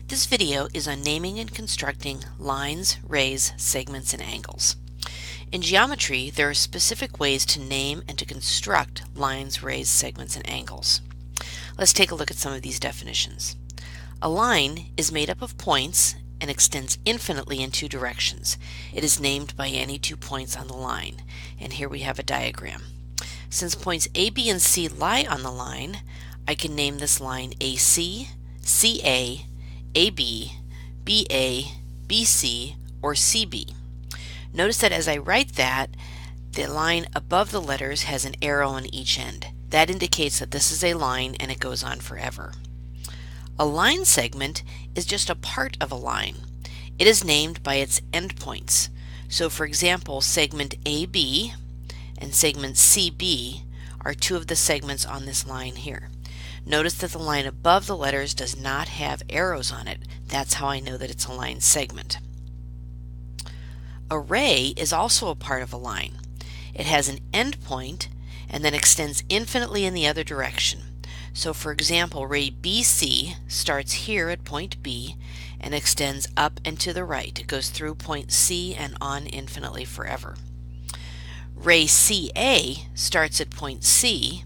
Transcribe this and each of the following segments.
This video is on naming and constructing lines, rays, segments, and angles. In geometry, there are specific ways to name and to construct lines, rays, segments, and angles. Let's take a look at some of these definitions. A line is made up of points and extends infinitely in two directions. It is named by any 2 points on the line, and here we have a diagram. Since points A, B, and C lie on the line, I can name this line AC, CA, AB, BA, BC, or CB. Notice that as I write that, the line above the letters has an arrow on each end. That indicates that this is a line and it goes on forever. A line segment is just a part of a line. It is named by its endpoints. So for example, segment AB and segment CB are two of the segments on this line here. Notice that the line above the letters does not have arrows on it. That's how I know that it's a line segment. A ray is also a part of a line. It has an endpoint and then extends infinitely in the other direction. So for example, ray BC starts here at point B and extends up and to the right. It goes through point C and on infinitely forever. Ray CA starts at point C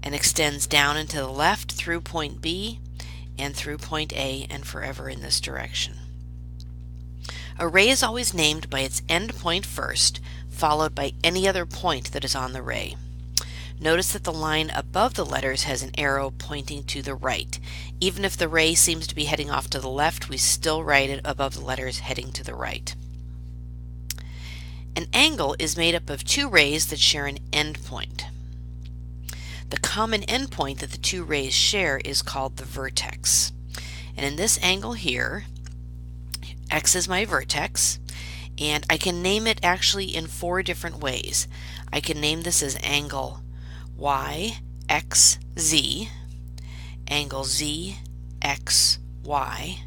and extends down and to the left through point B and through point A and forever in this direction. A ray is always named by its end point first, followed by any other point that is on the ray. Notice that the line above the letters has an arrow pointing to the right. Even if the ray seems to be heading off to the left, we still write it above the letters heading to the right. An angle is made up of two rays that share an endpoint. The common endpoint that the two rays share is called the vertex. And in this angle here, X is my vertex, and I can name it actually in 4 different ways. I can name this as angle Y, X, Z, angle Z, X, Y,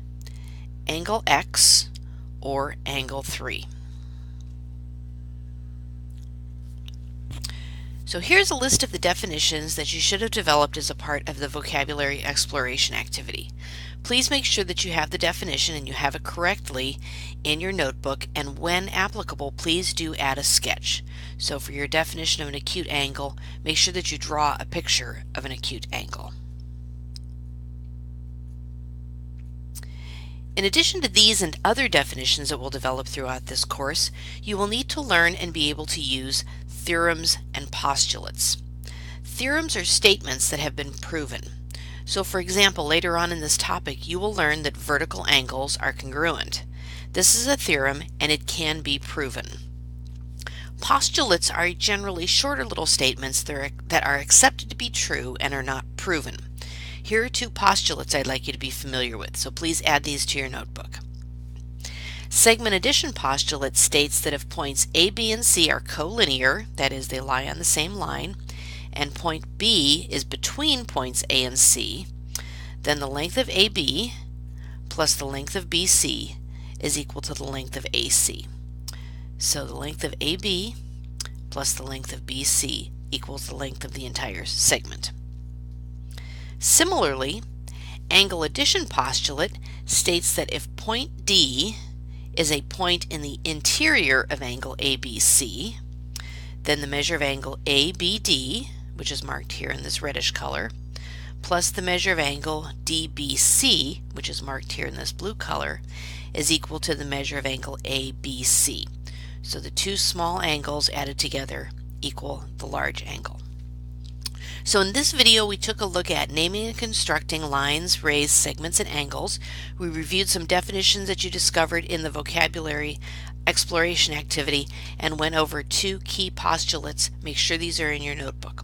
angle X, or angle 3. So here's a list of the definitions that you should have developed as a part of the vocabulary exploration activity. Please make sure that you have the definition and you have it correctly in your notebook, and when applicable, please do add a sketch. So for your definition of an acute angle, make sure that you draw a picture of an acute angle. In addition to these and other definitions that we'll develop throughout this course, you will need to learn and be able to use theorems and postulates. Theorems are statements that have been proven. So for example, later on in this topic, you will learn that vertical angles are congruent. This is a theorem and it can be proven. Postulates are generally shorter little statements that are accepted to be true and are not proven. Here are 2 postulates I'd like you to be familiar with, so please add these to your notebook. Segment addition postulate states that if points A, B, and C are collinear, that is, they lie on the same line, and point B is between points A and C, then the length of AB plus the length of BC is equal to the length of AC. So the length of AB plus the length of BC equals the length of the entire segment. Similarly, angle addition postulate states that if point D is a point in the interior of angle ABC, then the measure of angle ABD, which is marked here in this reddish color, plus the measure of angle DBC, which is marked here in this blue color, is equal to the measure of angle ABC. So the 2 small angles added together equal the large angle. So in this video, we took a look at naming and constructing lines, rays, segments, and angles. We reviewed some definitions that you discovered in the vocabulary exploration activity and went over 2 key postulates. Make sure these are in your notebook.